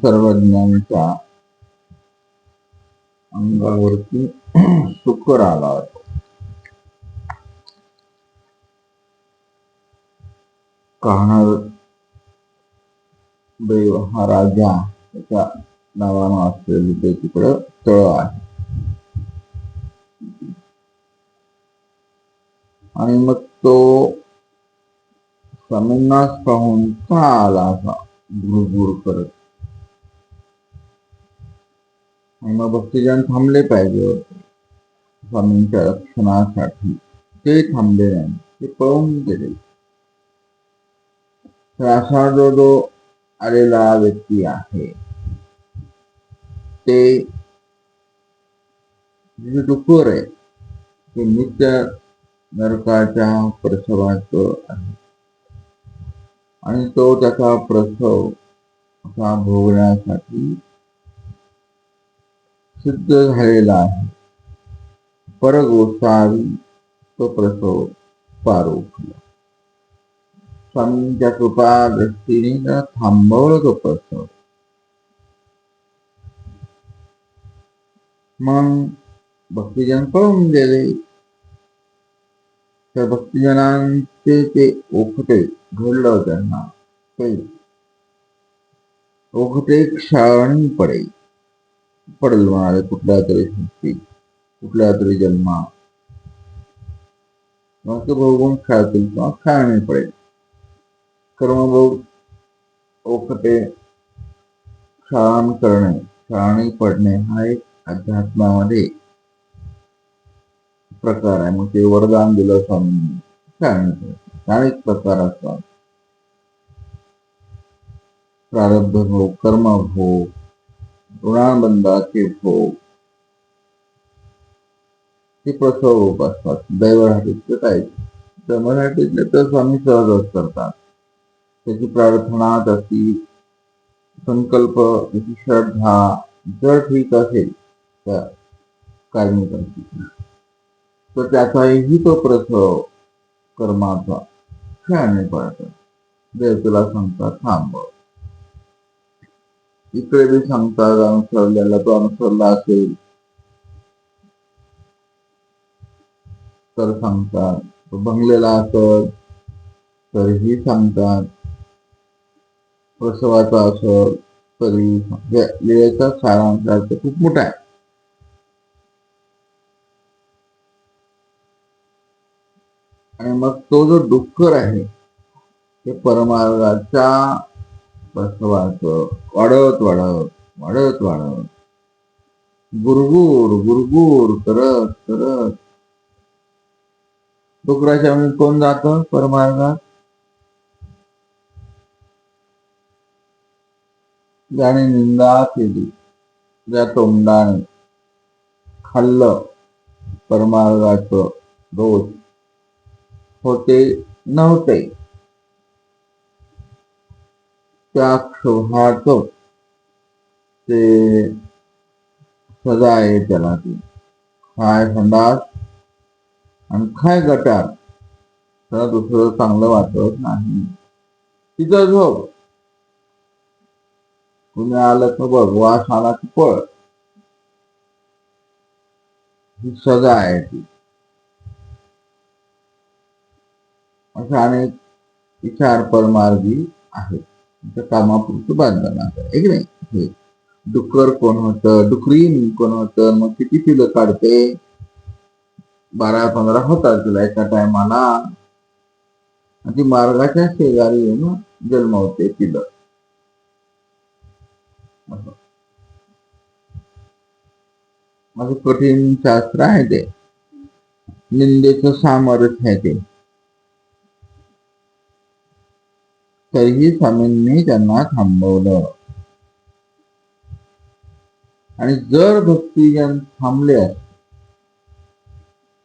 सर्वज्ञांच्या अंगावरती शुक्र आला होता. कान्हा देव हा राजा त्याच्या नावानं असलेलं ते तिकडं तळ आहे. आणि मग तो स्वामींनाच पाहून का आला असा गुरगुर करत. आणि मग भक्तजन थांबले पाहिजे होते स्वामींच्या रक्षणासाठी. ते थांबले नाही, ते पळून गेले. तर असा जो आलेला व्यक्ती आहे ते जे डुक्कर आहे ते नित्य नरकाच्या प्रसवाच आहे. आणि तो त्याचा प्रसव असा भोगण्यासाठी सिद्ध झालेला आहे. परगोसावी तो प्रसव पार उठला. स्वामींच्या कृपा दृष्टीने थांबवलं तो प्रसव. मग भक्तिजन पळून गेले. त्या भक्तिजनांचे ते ओखटे घडलं त्यांना, ते ओखटे क्षाळणी पडेल म्हणाले कुठल्या तरी सृष्टी, कुठल्या तरी जन्मा मग भोगून खेळतील किंवा क्षाळणी पडेल. कर्मभोग ओखटे क्षाळण करणे, क्षाळणी पडणे हा एक अध्यात्मामध्ये प्रकार आहे. मग ते वरदान दिलं स्वामींनी क्षाळणी. अनेक प्रकार असतात. प्रारब्ध भोग, कर्मभोग, ऋणाबंधाचे भोग, ते प्रसव असतात. दैवहाटीतलं काय, दैवहाटीतले तर स्वामी सहजच करतात. त्याची प्रार्थना, त्याची संकल्प, त्याची श्रद्धा जर ठीक असेल त्या कार्मिकांची, तर त्याचाही तो प्रसव कर्माचा क्षाळणी पडतो. देव तुला सांगतात थांब. इकडे बी सांगतात अनुसरल्याला, तो अनुसरला असेल तर सांगतात, तो बंगलेला असेल तरीही सांगतात, प्रसवाचा असेल तरी. वेळेचा सारांश खूप मोठा आहे. आणि मग तो जो डुक्कर आहे ते परमार्गाच्या प्रसवाचं वाढत वाढत वाढत वाढत गुरगुर गुरगुर करत करत डुकराच्या म्हणजे कोण जातं परमार्गात? ज्याने निंदा केली, ज्या तोंडाने खाल्लं परमार्गाचं रोज होते नव्हते, त्या क्षोभाचं ते सजा आहे त्याला. ती खाय संडास आणि खाय गटार, त्याला दुसरं चांगलं वाटत नाही. तिथं झोप. कुणी आलं तर बघ, वास आला की पळ. ही सजा आहे ती. अशा अनेक विचार परमार्गी आहेत. त्या कामापुरतं बांधलं आहे की नाही. डुक्कर कोण होतं, डुकरीन कोण होतं, मग किती पिलं काढते? 12-15 होतात तिला एका टायमाला. ती मार्गाच्या शेजारी येऊन जन्मवते पिलं. माझं कठीण शास्त्र आहे ते. निंदेचं सामर्थ्य आहे ते. तरीही स्वामींनी त्यांना थांबवलं. आणि जर भक्तिजन थांबले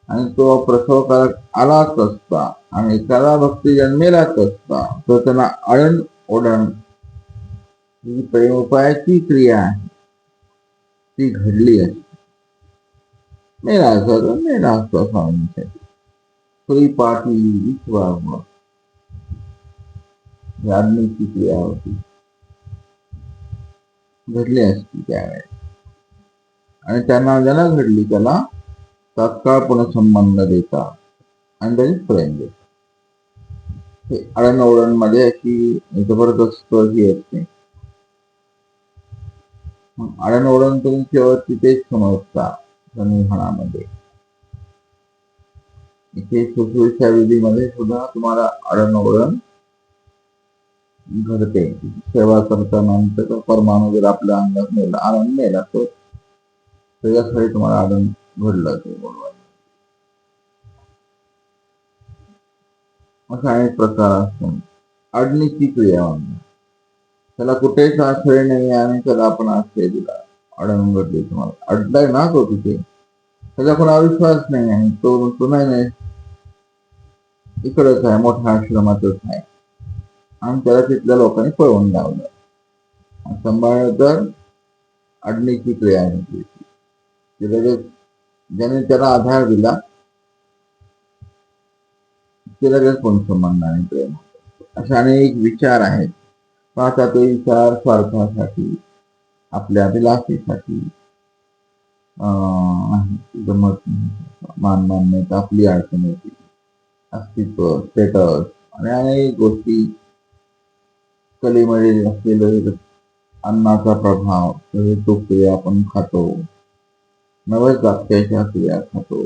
आणि तो प्रसवकारक आलाच असता आणि एखादा भक्तिजन मेलाच असता, तर त्यांना आळण ओढण ही प्रेमोपायाची क्रिया आहे ती घडली असते. मेला असता तर मेला असता स्वामींसाठी. फ्री पाठी विश्वास आज्ञेची क्रिया होती. घडली असती त्यावेळेस, आणि त्यांना ज्याला घडली त्याला तात्काळ पुनःसंबंध देता आणि त्याची प्रेम देता. हे आळणओळणमध्ये अशी जबरदस्त ही असते. आळणओळण तुम्ही केवळ तिथेच समजता सन्निधानामध्ये. इथे शुश्रूषा विधीमध्ये सुद्धा तुम्हाला आळणओळण घडते. सेवा करताना परमाणू जर आपल्या अंगात नेला, आळण नेला तो त्याच्यासाठी तुम्हाला आळण घडलं ते बोलवा. असा अनेक प्रकार असतो. अडणीची क्रिया म्हणतात. त्याला कुठेच आश्रय नाही आणि त्याला आपण आश्रय दिला, अडण घडली तुम्हाला, अडलाय ना तो तिथे, त्याचा कोणा विश्वास नाही आहे, तो म्हणतो नाही इकडच आहे, मोठ्या आश्रमातच आहे, आणि त्याला तिथल्या लोकांनी पळवून लावलं. सांभाळलं तर अडणीची क्रिया आहे. ज्याने त्याला आधार दिला ते लगेच कोण संबंधाने प्रेम. असे अनेक विचार आहेत. पाहता ते विचार स्वार्थासाठी, आपल्या अभिलाषेसाठी जमत मान मान्यता, आपली अडचण होती, अस्तित्व, स्टेटस आणि अनेक गोष्टी, कलेमध्ये असलेलं अन्नाचा प्रभाव, तो क्रिया आपण खातो, नवस जात्याच्या क्रिया खातो.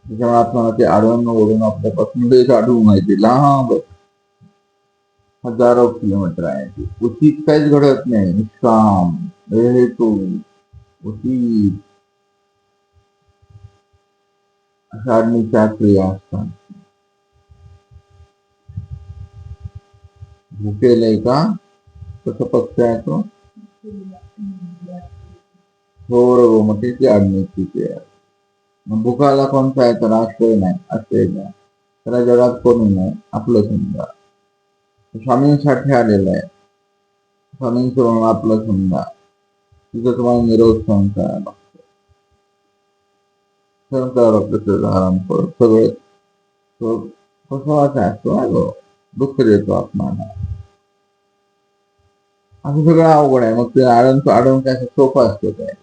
त्याच्यामुळे आपल्याला ते आढळून ओढून आपल्यापासून ते आढळून माहिती लांब हजारो किलोमीटर आहे. उचित काहीच घडत नाही, निष्काम हेतू उचित अशा अग्नीच्या क्रिया असतात. भुकेलय का कसं पक्ष आहे तो थोर गोमतीची अग्नीची क्रिया. भुकाला कोणता आहे तर आश्रय नाही, आश्रय द्या त्याला, जगात कोणी नाही, आपलं समजा. स्वामींसाठी आलेलं आहे, स्वामींचं आपलं समजा. तिथं तुम्हाला निरोध सहन करायला लागतो, सहन करावं लागतं आराम करत. सगळं फसवाचा असतो, दुःख देतो आत्माला. असं सगळं अवघड आहे. मग ते आडवून काय सोपं असतं काय?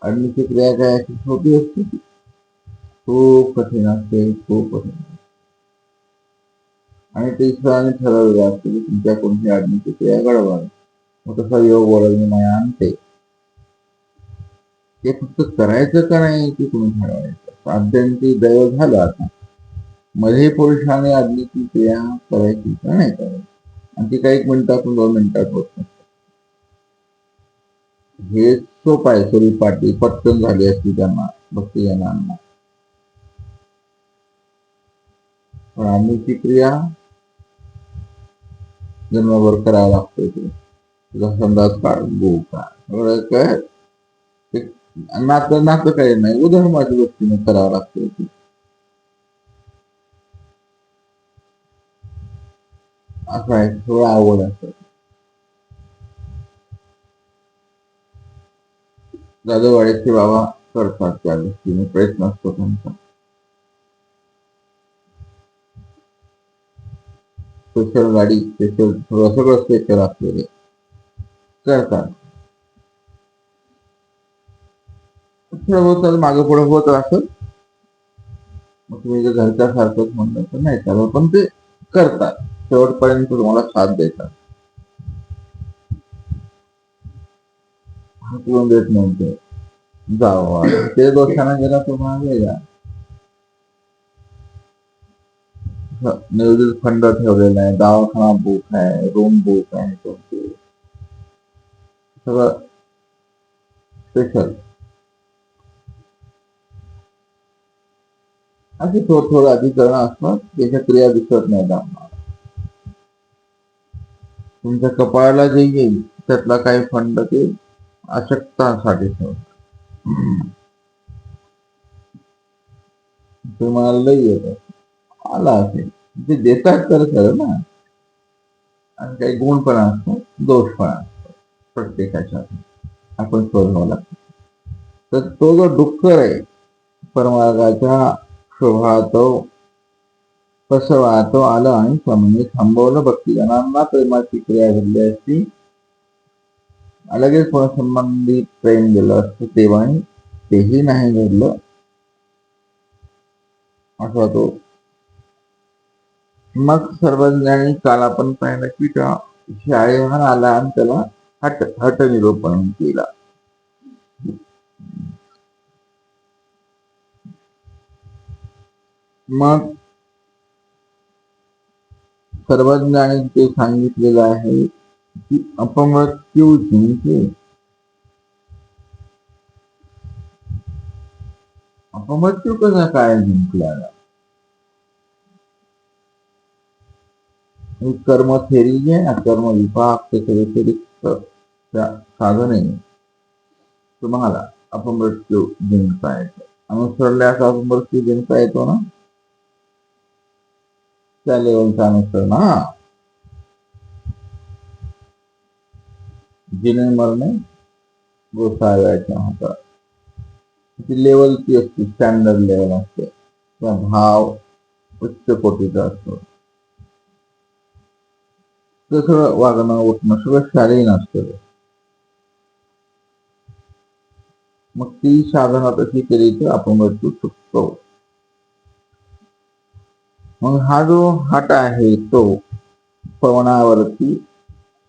अडणीची क्रिया काय अशी सोपी असते? खूप कठीण असते, खूप कठीण. आणि ते ईश्वराने ठरवलेलं असतं की तुमच्या कोणत्या अडणीची क्रिया घडवावी. मग तसा योग वळवणे माया आणते. ते फक्त करायचं का नाही ते तुम्ही ठरवायचं. साध्यांची दैव झालं आता, मध्ये पुरुषाने अग्नीची क्रिया करायची का नाही करायची, आणि ती काही 1 मिनिटातून 2 मिनिटात होत नाही. हे सोपं आहे, स्वरूपाटी पटकन झाली असती त्यांना, भक्तिजनांना. पण अग्नीची क्रिया जन्मभर करावं लागतं. तुझा संदास काढ, गो काय काय नातं काही नाही, उधर्माच्या गोष्टीने करावं लागतं. असं आहे, थोडं आवड असतं. जाधववाडीचे बाबा करतात त्या दृष्टीने, प्रयत्न असतो त्यांचा. स्पेशल गाडी, स्पेशल सगळं स्पेशल असलेले करतात. मागे पुढे होत असत, मग तुम्ही जर घरच्या सारखंच म्हणलं तर नाही चालत, पण ते करतात, शेवटपर्यंत तुम्हाला साथ देतात. हकलून देत नव्हते, जावं ते दोषाने गेला तुम्हाला वेगळा. नियोजित फंड ठेवलेला आहे, दवाखाना बुक आहे, रूम बुक आहे, सगळं स्पेशल. असे थोडं अधिकरण असतात, त्याच्या क्रिया दिसत नाही आम्हाला. तुमच्या कपाळाला जे येईल त्यातला काही फंड ते अशक्तासाठी ठेवतात. तुम्हाला लई येत आला असेल ते देतात तर खरं ना. आणि काही गुण पण असतो, दोष पण असतो प्रत्येकाच्या, आपण शोधावं लागतो. तर तो जो डुक्कर आहे परमार्गाच्या शोभातो कसं वाहतो आलं आणि स्वामीने थांबवलं. भक्तिजनांना प्रेमाची क्रिया घडली असती लगेच संबंधित प्रेम गेलं असतं तेव्हा तेही नाही घडलं. असा तो मग सर्वज्ञानी काल आपण पाहिलं की त्या शाळेवर आला आणि त्याला हट निरूपण केला. मग सर्वज्ञानी ते सांगितलेलं आहे की अपमृत्यू जिंके. अपमृत्यू कसा काय जिंकला? कर्म थेरी जे ना, कर्म विपाक त्याच्या व्यतिरिक्त साधने तुम्हाला अपमृत्यू जिंकता येतो. अनुसरल्यास अपमृत्यू जिंकता येतो ना, त्या लेवलचा अनुसरण. जिने मरणे गोसाव्याच्या हातात. ती लेवल ती असते, स्टँडर्ड लेवल असते. त्या भाव उच्च कोटीचा असतो. तसं वागणं उठणं सगळं शालीन असतं. मग ती साधना तशी केली तर अपमृत्यू चुकतो. मग हा जो हट आहे तो पवनावरती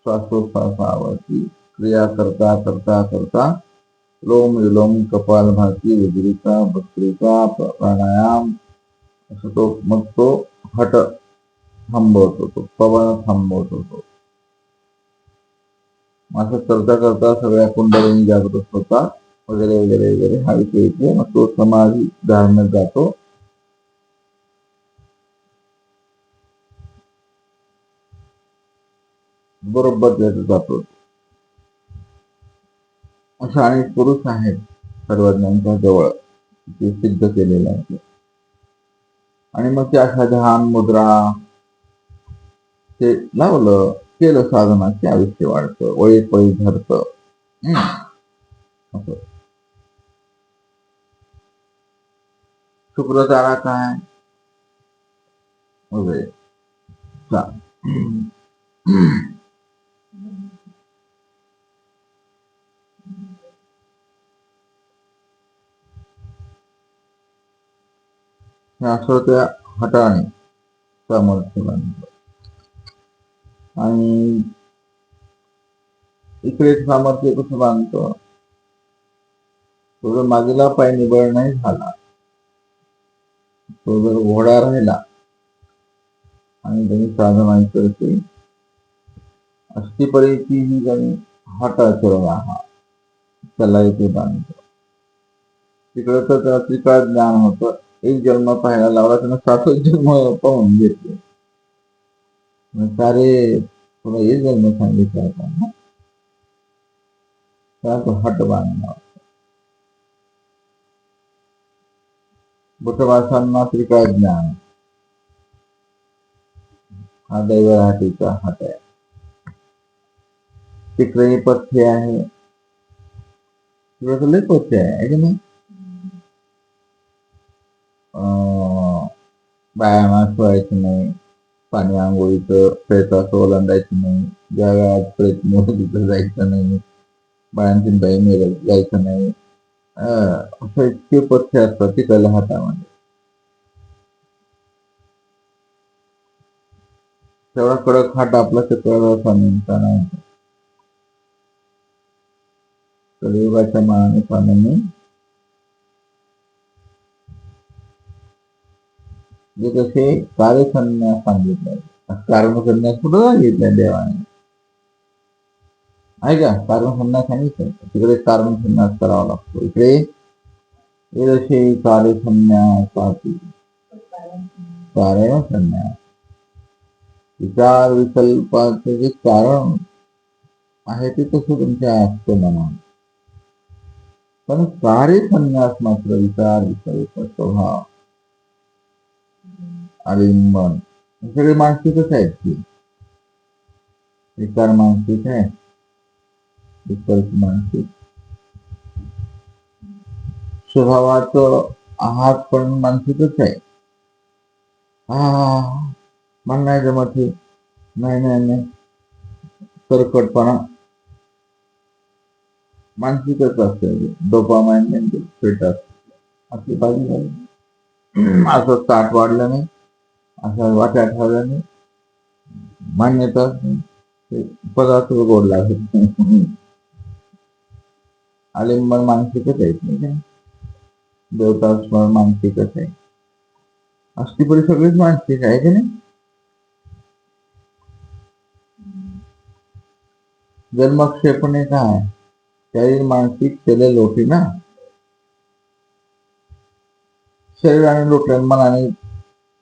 श्वासोश्वासावरती क्रिया करता करता करता लोम विलोम कपालभाती उजरीचा भस्त्रिका प्राणायाम असं तो मग तो हट थांबवतो, तो पवन थांबवतो. तो असं करता करता सगळ्या कुंडलिनी जागृत होतात वगैरे वगैरे वगैरे हा विषय येते. मग तो समाधी धारणात जातो. बरोबर त्याचा जातो. अशा अनेक पुरुष आहेत सर्वज्ञांच्या जवळ ते सिद्ध केलेलं आहे. आणि मग ते अशा ध्यान मुद्रा ते लावलं केलं साधना की आयुष्य वाढतं, वळी पळी धरतं. असं शुक्रतारा काय वगैरे. असं त्या हटाने सामर्थ्य बांधलं. आणि इकडे सामर्थ्य कसं बांधतो? तो जर मागेला पाय निबळ नाही झाला, तो जर घोडा राहिला आणि त्यांनी साधना करते अस्थिपरीची ही त्यांनी हटाचरण हा त्याला इथे बांधतो. तिकडं तर त्याला त्रिकाळ ज्ञान होतं. एक जन्म पाहायला लावला त्यानं 7 जन्म पाहून घेतले. सारे तुला एक जन्म सांगितला होता ना, त्याला तो हट बांधला. बुटवासांना त्रिकाळ ज्ञान हा दैवराटीचा हट आहे. तिकडे पथ्य आहे, तिकडे लय पथ्य आहे की नाही. बायांना सोडायचं नाही, पाणी आंघोळीचं प्रेताचं ओलांडायचं नाही, ज्या वेळात प्रेत तिथं जायचं नाही, बायांची बाई मिळत जायचं नाही. असं इतके पथ्य असतात तिकडल्या हातामध्ये. तेवढा कडक हात आपला चित्र स्वामींचा नाही. कलियुगाच्या मानाने स्वामींनी जे कसे कार्यसंन्यास सांगितले, कर्मसंन्यास कुठं सांगितलंय देवाने? आहे का? कर्मसंन्यास सांगितलंय, तिकडे कर्मसंन्यास करावा लागतो. इकडे जसे कार्यसंन्यासाची कार्यसंन्यास विचार विकल्पाचे जे कारण आहे ते तसं तुमच्या असतं म्हणा, पण कार्यसंन्यास मात्र विचार विकल्प स्वभाव आलिंबन सगळे मानसिकच आहेत की. विचार मानसिक आहे, विकल्प मानसिक, स्वभावाचं आहात पण मानसिकच आहे. मला नाही जमत हे, नाही नाही नाही, सरकटपणा मानसिकच असते, डोपामाइन फिट असते आपली बाजू झाली. असं ताट वाढलं नाही, असं वाट्या ठेवल्या नाही, मान्यता पदार्थ गोड लागत. आलिंबन मानसिकच आहे नाही का, देवता स्मरण मानसिकच आहे, अष्टीपरी सगळीच मानसिक आहे की नाही. जन्मक्षेपणे काय, शरीर मानसिक केले लोटी ना, शरीराने लोटलं मनाने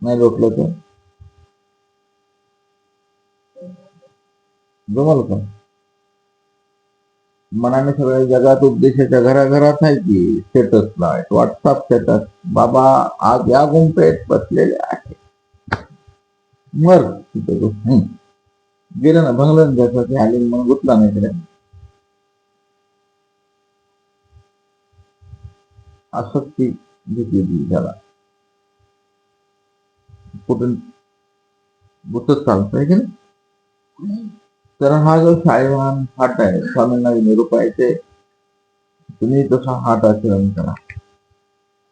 नाही लोटलं तर जमल का. मनाने सगळ्या जगात उपदेशाच्या घराघरात आहे की, स्टेटस लावायचं, व्हॉट्सअप स्टेटस, बाबा आज या गुंफेत बसलेले आहे, मर तिथं गेलं ना, भंगलं त्याचं ते आले मग गुतला नाही तिकडे. आसक्ती भीती त्याला कुठून गुतत चालतंय की नाही. तर हा जो शाळेवान हाट आहे, स्वामींना निरूपायचे, तुम्ही तसा हाट आचरण करा,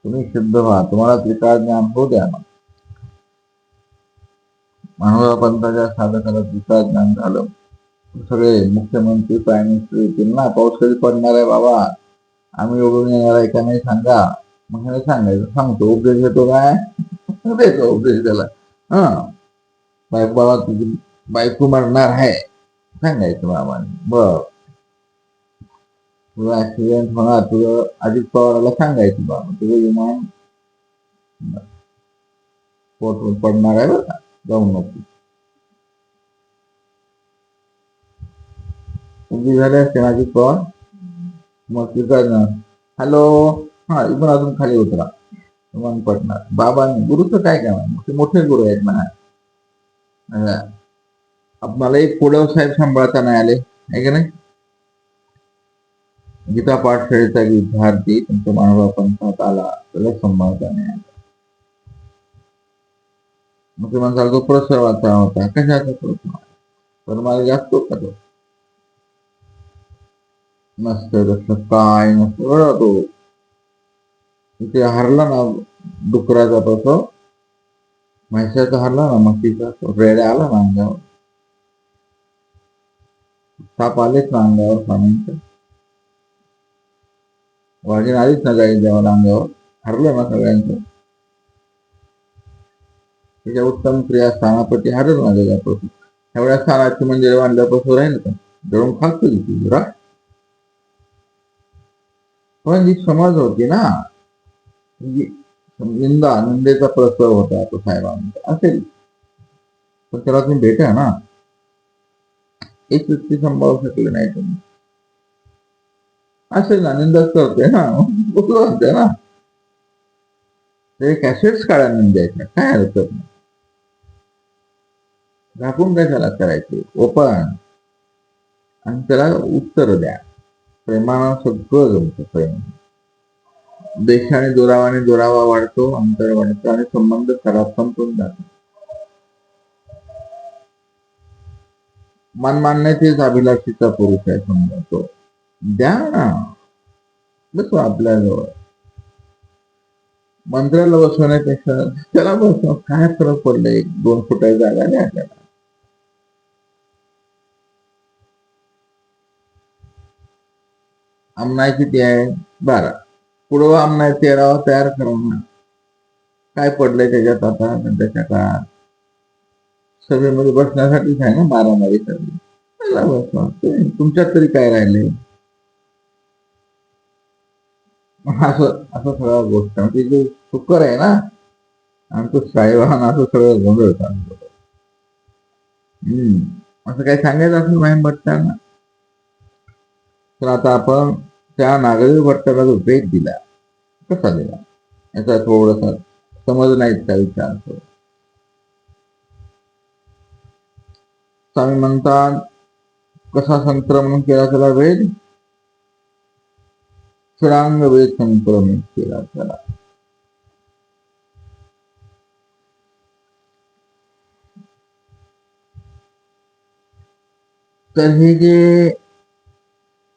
तुम्ही शुद्ध व्हा, तुम्हाला त्रिकाळ ज्ञान होऊ द्या ना. मानव पंथाच्या साधकाला त्रिकाळ ज्ञान झालं, सगळे मुख्यमंत्री प्राईम मिनिस्टर येतील ना, पाऊस कधी पडणार आहे बाबा, आम्ही ओढून येणार आहे का नाही सांगा. मग हे सांगायचं, सांगतो उपदेश घेतो काय, देतो उपदेश त्याला. हा, बाबा तुझी बायको मरणार आहे सांगायचं बाबाने, बर तुझं ऍक्सिडेंट होणार, तुझं अजित पवाराला सांगायचं बाबा तुझं विमान पोटवर पडणार आहे, बरं जाऊ नको. उभी झाले असते अजित पवार, मग तिथं हॅलो, हा इथून अजून खाली उतरा, विमान पडणार. बाबांनी गुरुचं काय काय मोठे गुरु आहेत ना. आपल्याला एक कोडव साहेब सांभाळता नाही आले आहे की नाही. गीता पाठशाळेचा विद्यार्थी तुमच्या मानवा पंथात आला, त्याला सांभाळता नाही आला. मग ते म्हणताल तो प्रसवाचा होता, कशाचा प्रसव, पण मला जास्त खातो नसतं, तसं काय नसतं तो. तिथे हरला ना डुकराचा प्रसव, म्हैसाचा हरला ना म्हशीचा, रेड्या आला ना अंगावर, साप आलेच ना अंगावर स्वामींच्या, वाघीण आलीच ना गाई जेवण अंगावर, हरलं ना सगळ्यांचं. त्याच्या उत्तम क्रिया स्थानापटी हरल ना जगापासून. एवढ्या स्थानाची मंदिर बांधल्यापासून राहील का, जळून खातो ती रा. पण जी समज होती ना, निंदा निंदेचा प्रसव होता तो साहेबांचा असेल, पण त्याला तुम्ही भेटा ना, एक व्यक्ती सांभाळू शकले नाही तुम्ही, असेल ना, निंदाच करते ना, बोलते ना, ते कॅसेट्स काढा निंद्याच्या, काय हरकत नाही, झाकून कशाला करायचे, ओपन, आणि त्याला उत्तर द्या प्रेमानं, सगळं जमतं प्रेम. देशाने दुरावा वाढतो, अंतर वाढतो आणि संबंध खराब संपून जातो. मनमान्यतेच अभिलाषीचा पुरुष आहे समजा तो, द्या ना, बसवा आपल्याजवळ, मंत्र्याला बसवण्यापेक्षा त्याला बसव, काय फरक पडला, एक 2 फुटाची जागा द्या त्याला. आमनाय किती आहे, 12, पुढं आमनाय 13 तयार करा ना, काय पडलंय त्याच्यात आता सध्याच्या काळात, सभेमध्ये बसण्यासाठीच आहे ना मारामारी सगळी, त्याला बसवा, तुमच्यात तरी काय राहिले. असं असं सगळं गोष्ट म्हणजे जे शुकर आहे ना, आणि तो साहेबान असं सगळं गोंधळ सांगतो. असं काही सांगायचं असेल माहीम भट्टांना, तर आता आपण त्या नागरी भट्टाला जो भेट दिला, कसा दिला याचा थोडासा समज नाही का विचार करू. स्वामी म्हणतात, कसा संक्रमण केला त्याला वेद, षडांग वेद संक्रमित केला त्याला. तर हे जे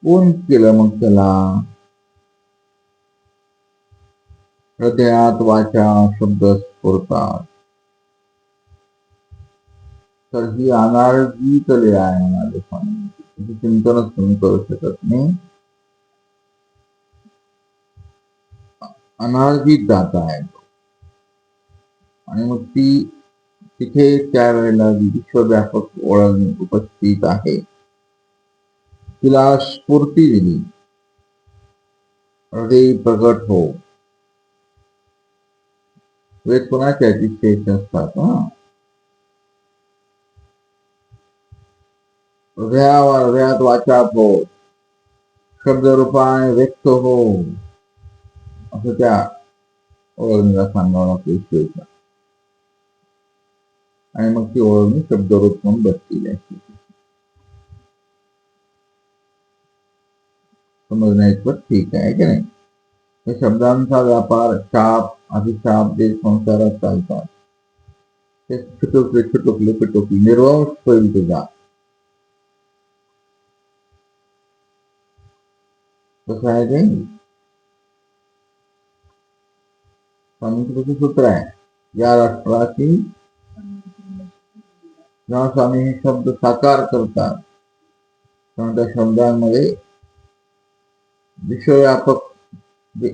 कोण केलं मग त्याला? हृदयात वाचा शब्द स्फुरतात. तर ही अनार्जित लीळा आहे म्हणाले स्वामी. त्याचे चिंतनच तुम्ही करू शकत नाही. अनार्जित दाता आहे आणि मग ती तिथे त्यावेळेला विश्वव्यापक ओळख उपस्थित आहे. तिला स्फूर्ती दिली, हृदय प्रगट हो. वेद कोणाच्या श्रेष्ठ असतात ना. हृदयात वाचा हो, शब्दरूपाने व्यक्त हो, असं त्या ओळखीला सांगावं लागतं ईश्वरीचा. आणि मग ती ओळखणी शब्दरूप म्हणून बसलेली असते. समजण्याइतपत ठीक आहे की नाही. हे शब्दांचा व्यापार, शाप, अभिशाप जे संसारात चालतात ते पिटुकले निर्वंश होईल तुझा. कसं आहे ते स्वामींचं कसं सूत्र आहे. या राष्ट्राची जेव्हा स्वामी हे शब्द साकार करतात तेव्हा त्या शब्दांमध्ये विश्वव्यापक जे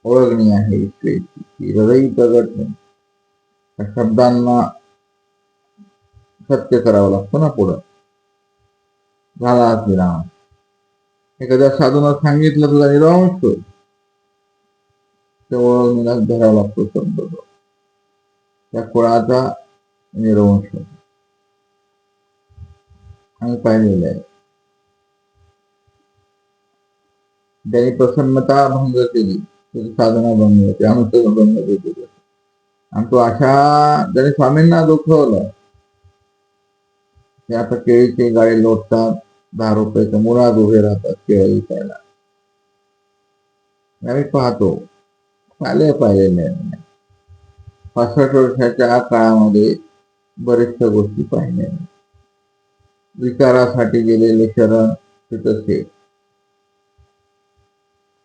ओळखणी आहे ईश्वरीची, हृदय प्रगट नाही. त्या शब्दांना सत्य करावं लागतं ना. पुढं झाला विराम. एखाद्या साधूला सांगितलं तुझा निरांश होईल, त्या ओळखणीला धरावा लागतो शब्द. त्या कुळाचा निरंश आम्ही पाहिलेलं आहे. ज्याने प्रसन्नता भंग केली त्याची साधना भंग होते, अनुष्ठान भंग होते. आणि तो अशा ज्याने स्वामींना दुखवलं ते आता केळीचे गाळे लोटतात, 10 रुपयाच्या मुळात उभे राहतात केळी विकायला. आम्ही पाहतो, पाहिलेले 65 वर्षाच्या काळामध्ये बरेचशा गोष्टी पाहिल्या. विचारासाठी गेलेले शरण तिथे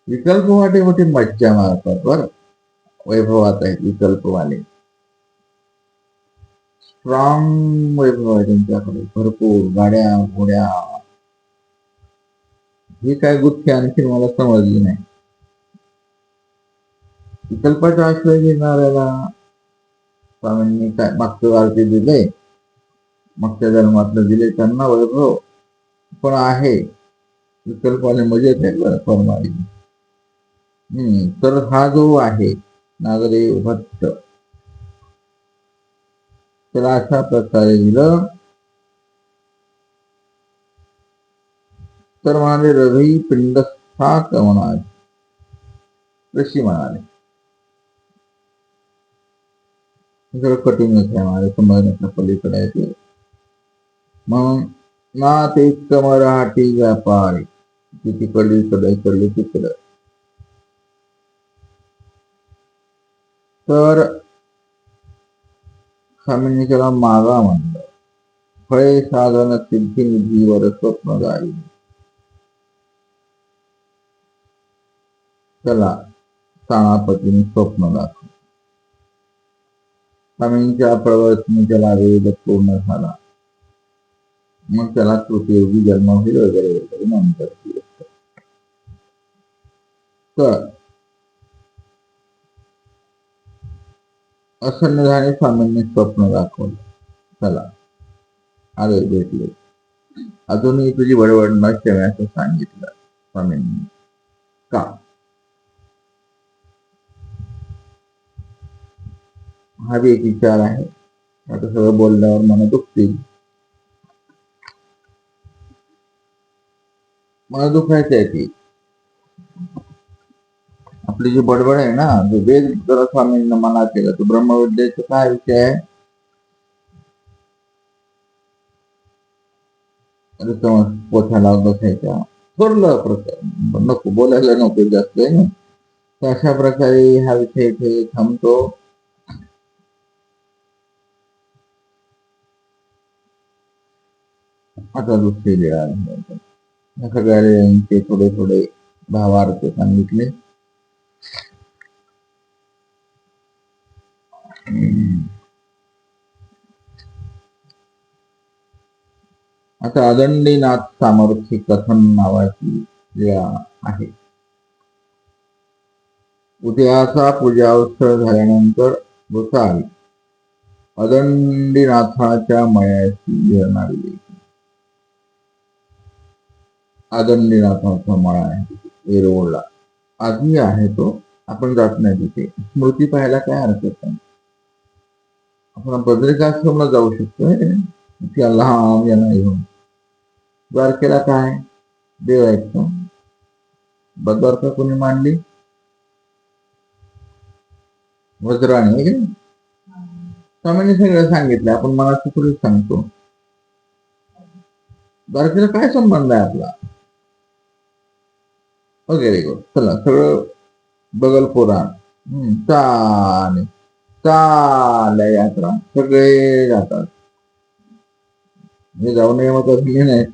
विकल्प वाटे मोठी मज्जा मारतात बरं. वैभवात आहेत विकल्पवाले, स्ट्रॉंग वैभव आहे त्यांच्याकडे, भरपूर गाड्या घोड्या. ही काय गुत्ती आणखी मला समजली नाही. विकल्पाचा आश्रय घेणाऱ्याला स्वामींनी काय मागचं आरती दिले, मागच्या जन्मातलं दिले त्यांना वैभव पण आहे. विकल्पाने मजेत आहे परमारी. तर हा जो आहे नागदेव भट्ट त्याला अशा प्रकारे दिलं. तर म्हणाले रवी पिंड सात म्हणाले, ऋषी म्हणाले. कठीणच आहे म्हणाले, समजण्याच्या पलीकडे आहे ते. मग ना ते कमराठी व्यापारी तिकडली इकडली तिकडं. तर स्वामींनी त्याला मागा म्हणलं. फळे साधन सिद्धी निधीवर स्वप्न जाईल. त्याला स्थानापतीने स्वप्न दाखव. स्वामींच्या प्रवर्तनी त्याला वेद पूर्ण झाला. मग त्याला कृतयोगी जन्म होईल वगैरे वगैरे नंतर. तर असं निघाले स्वामींनी स्वप्न दाखवलं. चला आले भेटले. अजूनही तुझी बडबड न ठेवण्याचं सांगितलं स्वामींनी. का? हा बी एक विचार आहे. आता सगळं बोलल्यावर मला दुखतील. मला दुखायचं आहे ती आपली जी बडबड आहे ना, जो वेद जर स्वामींना मना केलं तर ब्रह्मविद्येचा काय विषय आहे. पोथ्याला बसायच्या थोडलं प्रकार नको बोलायला नको जास्त आहे ना. तर अशा प्रकारे हा विषय इथे थांबतो. आता दुसरी वेळ या सगळ्या लेण्यांचे थोडे थोडे भावार्थ सांगितले. आता अदंडीनाथ सामर्थ्य कथन नावाची क्रिया आहे. उद्याचा पूजावस्त्र झाल्यानंतर वसाल अदंडीनाथाच्या मळ्याची गिरणारी. अदंडीनाथाचा मळा आहे एरोडला, आधी आहे तो, आपण जात नाही तिथे. स्मृती पाहायला काय हरकत नाही. आपण बद्रिकाश्रमला जाऊ शकतो त्या लहान यांना घेऊन. द्वारकेला काय देव आहेत का? द्वारका कोणी मांडली? वज्राणी आहे की नाही? स्वामींनी सगळं सांगितलं, आपण मनाचं थोडी सांगतो. द्वारकेला काय संबंध आहे आपला वगैरे. चला सगळं बगल पुराण चालल्या यात्रा सगळे जातात. मी जाऊ नये मग नाही,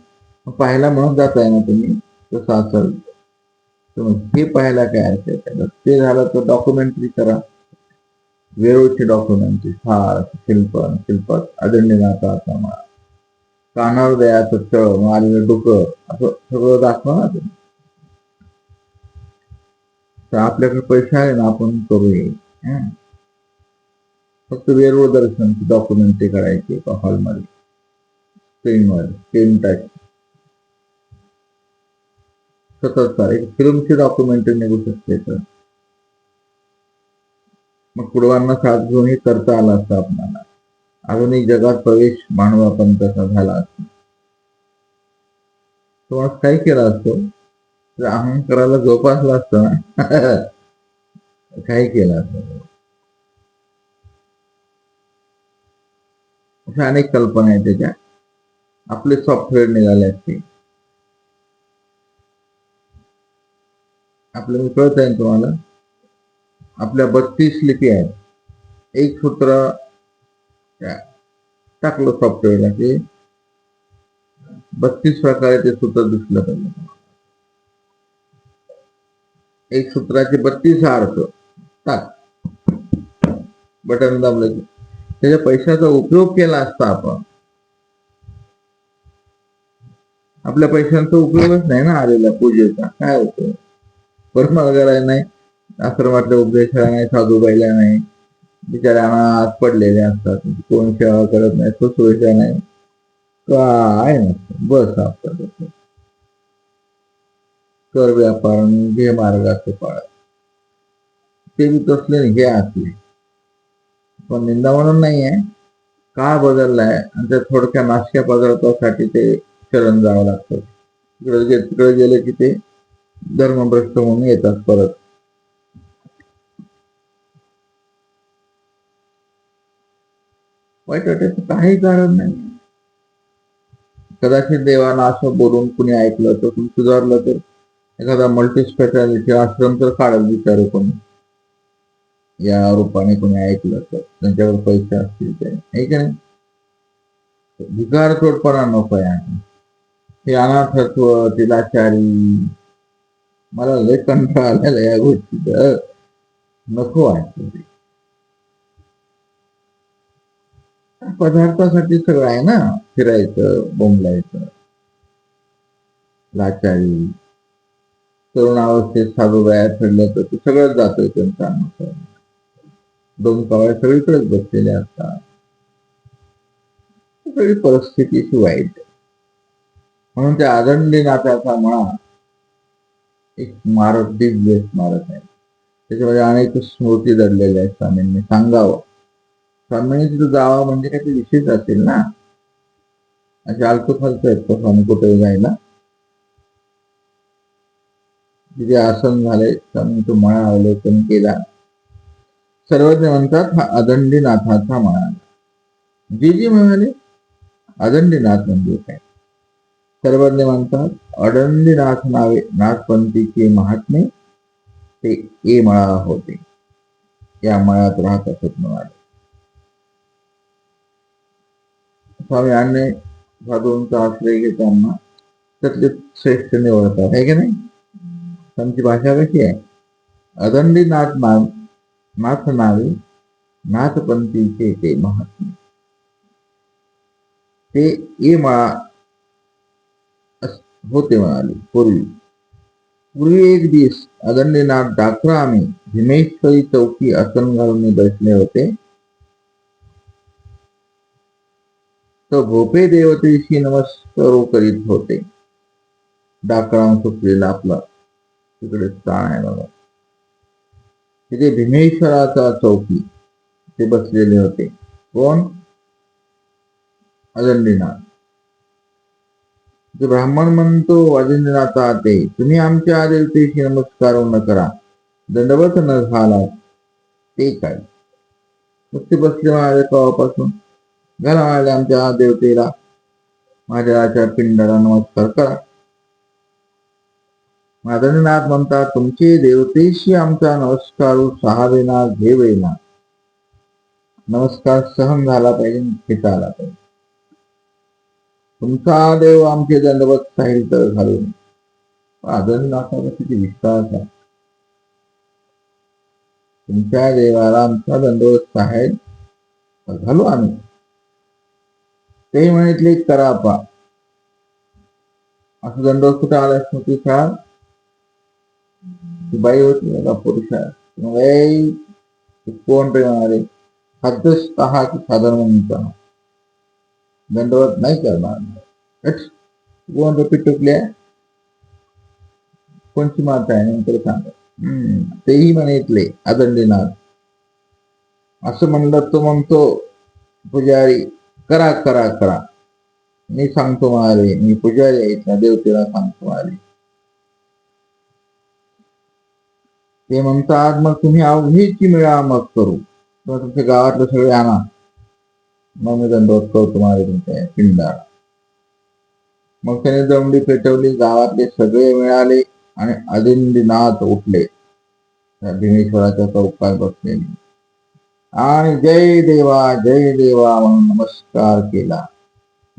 पाहायला म्हणून जाताय ना तुम्ही, तसं असेल हे पाहायला काय अर्थ. ते झालं तर डॉक्युमेंटरी करा, वेरूळची डॉक्युमेंटरी, फार शिल्पात अदंडीनाथाचा मळा, कानावर दयाचं तळ, मारलेलं डोकं, असं सगळं दाखवा ना तुम्ही. तर आपल्याकडे पैसे आहे ना, आपण करूया. फक्त वेरूळ दर्शनची डॉक्युमेंटरी करायची एका हॉलमध्ये, स्क्रीनवर स्क्रीन टच. सतत एक फिल्मची डॉक्युमेंटरी निघू शकते. तर मग पूर्वांना साथ घेऊन हे करता आलं असतं आपल्याला. आधुनिक जगात प्रवेश मानवापंथाचा झाला असता. तो काय केलं असतं, तर अहंकाराला जोपासला असतं ना. काय केलं असतं. अशा अनेक कल्पना आहेत त्याच्या. आपले सॉफ्टवेअर निघाले असते. आपल्याला कळत आहे तुम्हाला, आपल्या 32 लिपी आहेत. एक सूत्र टाकलं सॉफ्टवेअरला की 32 प्रकारे ते सूत्र दिसलं पाहिजे. एक सूत्राचे 32 अर्थ टाक, बटन दाबलं की त्याच्या पैशाचा उपयोग केला असता आपण. आपल्या पैशांचा उपयोगच नाही ना आलेला पूजेचा, काय होतं. परत वगैरे नाही, आश्रमातल्या उपदेशाला नाही, साधूबाईला नाही, बिचाऱ्यांना आज पडलेले असतात, कोण सेवा करत नाही, सुश्रूषा नाही, काय नसतं. बस आपलं कर व्यापार घे मार्गाचे पाळ, ते बी तसले घे असले. पण निंदा म्हणून नाहीये, काळ बदललाय आणि त्या थोडक्या नाशक्या पदार्थासाठी ते शरण जावं लागतं. तिकडे गेले की ते धर्मभ्रष्ट म्हणून येतात परत. वाईट वाटायचं काही कारण नाही. कदाचित देवाला असं बोलून कुणी ऐकलं तर, कुणी सुधारलं तर, एखादा मल्टी स्पेशालिटी आश्रम तर काढत विचारू कोणी, या रूपाने कोणी ऐकलं तर, त्यांच्यावर पैसे असतील ते, हे की नाही. भिकार तोडपणा नको आहे. हे अनाथत्व, तिलाचारी, मला लय कंटाळा आलेला या गोष्टी, नको वाटत. पदार्थासाठी सगळं आहे ना, फिरायचं, बोंबलायचं, लाचारी. तरुणावस्थेत साधूबाया फिरलं तर ते सगळंच जातोय त्यांचा अनुभव. 2 कवळ्या सगळीकडेच बसलेल्या असतात. सगळी परिस्थितीची वाईट. म्हणून त्या अदंडीनाथाचा मळा एक स्मारक, दिव्य स्मारक आहे. त्याच्यामध्ये अनेक स्मृती दडलेल्या आहेत. स्वामींनी सांगावं, स्वामींनी तिथं जावं म्हणजे काही विशेष असेल ना. असे आलतो फालतो आहेत का स्वामी कुठे जायला. तिथे आसन झाले, स्वामी तो मळा अवलोकन केला. सर्वज्ञ म्हणतात हा अदंडीनाथाचा मळा. जी म्हणाले अदंडीनाथ म्हणजे काय. सर्वज्ञ म्हणतात अदंडीनाथ नावे नाथपंथीचे महात्मे ते ए मळा होते. या मळ्यात राहत असत म्हणाले. स्वामी अन्य साधूंचा आश्रय घेताना त्यातले श्रेष्ठ निवडतात, आहे की नाही? त्यांची भाषा कशी आहे? अदंडी नाथ नावे नाथपंथीचे ते महात्मे, ते ये मळा होते म्हणाले. पूर्वी एक दिवस अदंडीनाथ डाकरा आम्ही भीमेश्वरी चौकी आसन घालून बसले होते. तर भोपे देवतेशी नमस्कार करीत होते. डाकराम सुटलेला आपला तिकडे स्थान आहे बघा. तिथे भीमेश्वराचा चौकी ते बसलेले होते. कोण? अदंडीनाथ. ब्राह्मण म्हणतो अदंडीनाथा, ते तुम्ही आमच्या देवतेशी नमस्कार न करा, दंडवत न झाला ते काय? नुसते बसले म्हणाले कवापासून. घाला म्हणाले आमच्या देवतेला, माझ्या पिंडाला नमस्कार करा. अदंडीनाथ म्हणतात, तुमचे देवतेशी आमचा नमस्कार सहावेना घेवेना. नमस्कार सहन झाला पाहिजे, घेता आला पाहिजे. तुमचा देव आमचे दंडवत साहिल तर घालून. अदंडीनाथाचा किती विश्वास आहे. तुमच्या देवाला आमचा दंडवत साहेल घालू आम्ही. ते म्हणितले करा पा. असं दंडवत कुठे आला? स्मृती काळ ती बाई होती का पुरुष आहे? कोण ते म्हणाले, खाद्यच पहा की साधन म्हणता दंडवत नाही करणार. कोण पिटुकल्या कोणची माता आहे नंतर सांगा. तेही म्हणितले अदंडीनाथ. असं म्हणलं तो म्हणतो पुजारी, करा करा करा, मी सांगतो म्हणाले, मी पुजारी आहे, देवतेला सांगतो म्हणाले. ते म्हणतात मग तुम्ही अवघीची मिळा मग करू, किंवा तुमच्या गावातले सगळे आणा, मग मी दंडवत करतो म्हणाले तुमच्या पिंडाला. मग त्याने दमडी पेटवली, गावातले सगळे मिळाले आणि अदंडीनाथ उठले भीमेश्वराच्या चौकात बसलेले आणि जय देवा म्हणून नमस्कार केला.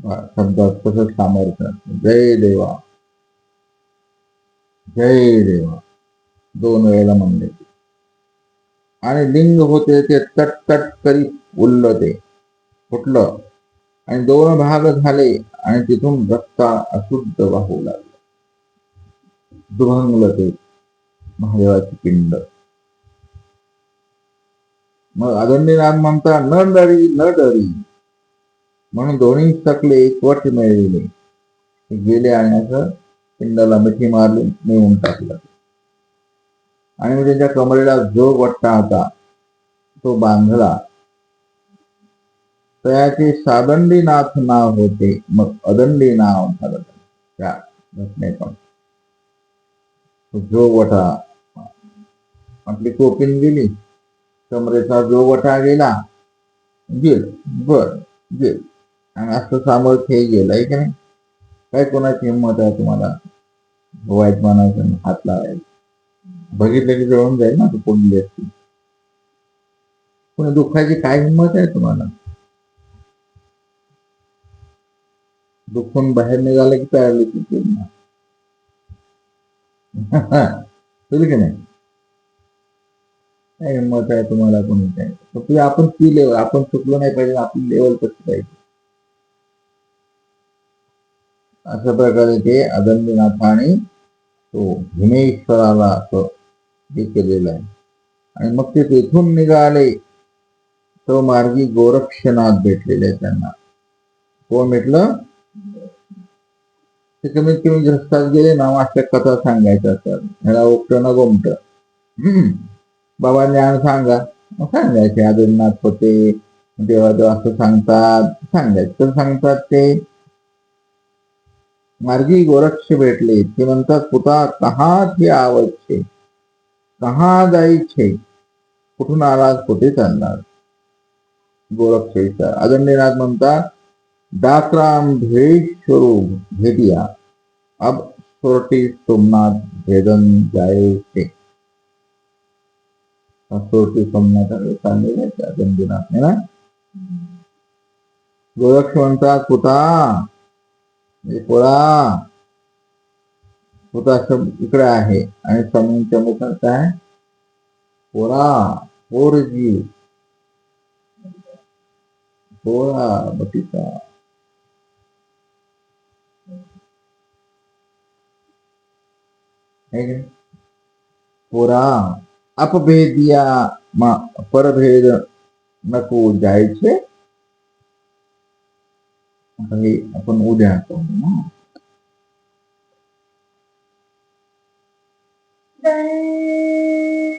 शब्दात तसंच सामर्थ्य, जय देवा जय देवा 2 वेळेला म्हणले. आणि लिंग होते ते तट करीत उरलं, ते फुटलं आणि 2 भाग झाले आणि तिथून रक्त अशुद्ध वाहू लागलं. दुभंगलं ते महादेवाची पिंड. मग अदंडीनाथ म्हणता, न डरी म्हणून दोन्ही सकले एकवट मिळविले, गेले आणि असं पिंडाला मिठी मारली, नेऊन टाकलं. आणि मग त्यांच्या कमरेला जो वट्टा होता तो बांधला. त्याचे सादंडीनाथ नाव होते, मग अदंडी नाव झालं त्या घटनेतून. जो वटा आपली कोपीन गेली, कमरेचा जो वटा गेला, गेल आणि असं सामर्थ्य गेलं, आहे की नाही? काय कोणाची हिंमत आहे तुम्हाला वाईट मानायचं, हात लावायचं? बघितलं की जळून जाईल ना, तू पडली असती. पण दुःखाची काय हिंमत आहे तुम्हाला? दुःखून बाहेर निघालं की तयारली की नाही? काय हिंमत आहे तुम्हाला कोणी? काय फक्त आपण ती लेवल, आपण चुकलो नाही पाहिजे, आपली लेवल कशी पाहिजे. अशा प्रकारे ते अदंडीनाथाने तो भीमेश्वराला हे केलेलं आहे. आणि मग ते तेथून निघाले तो मार्गी गोरक्षनाथ भेटलेले त्यांना. कोण भेटलं? ते कमीत कमी ग्रस्तात गेले ना, अशा कथा सांगायच्या असतात. ह्याला ओपट ना गोमट, बाबा ज्ञान सांगा, सांगायचे. अदंडीनाथ होते, देवा असं सांगायचं. तर सांगतात ते मार्गी गोरक्ष भेटले. ते म्हणतात, पुता कहा थे आवच्छे, कहा जायचे, कुठून आलात, कुठे चाललात? गोरक्ष विचार. अदंडीनाथ म्हणतात, डाकराम भेश्वरू भेटिया, अब सोरटी सोमनाथ भेदन जायचे. सोरटी सोमनाथ चाललेले अदंडीनाथ ना. गोरक्ष म्हणतात, पुता पोळा, होता शब्द इकडे आहे आणि समूहच्या मतात काय पोरा पोरजी पोरा बटीचा है की नाही? पोरा अपभेदिया परभेद नको जायचे. आता हे आपण उद्या करू ना. दंडवत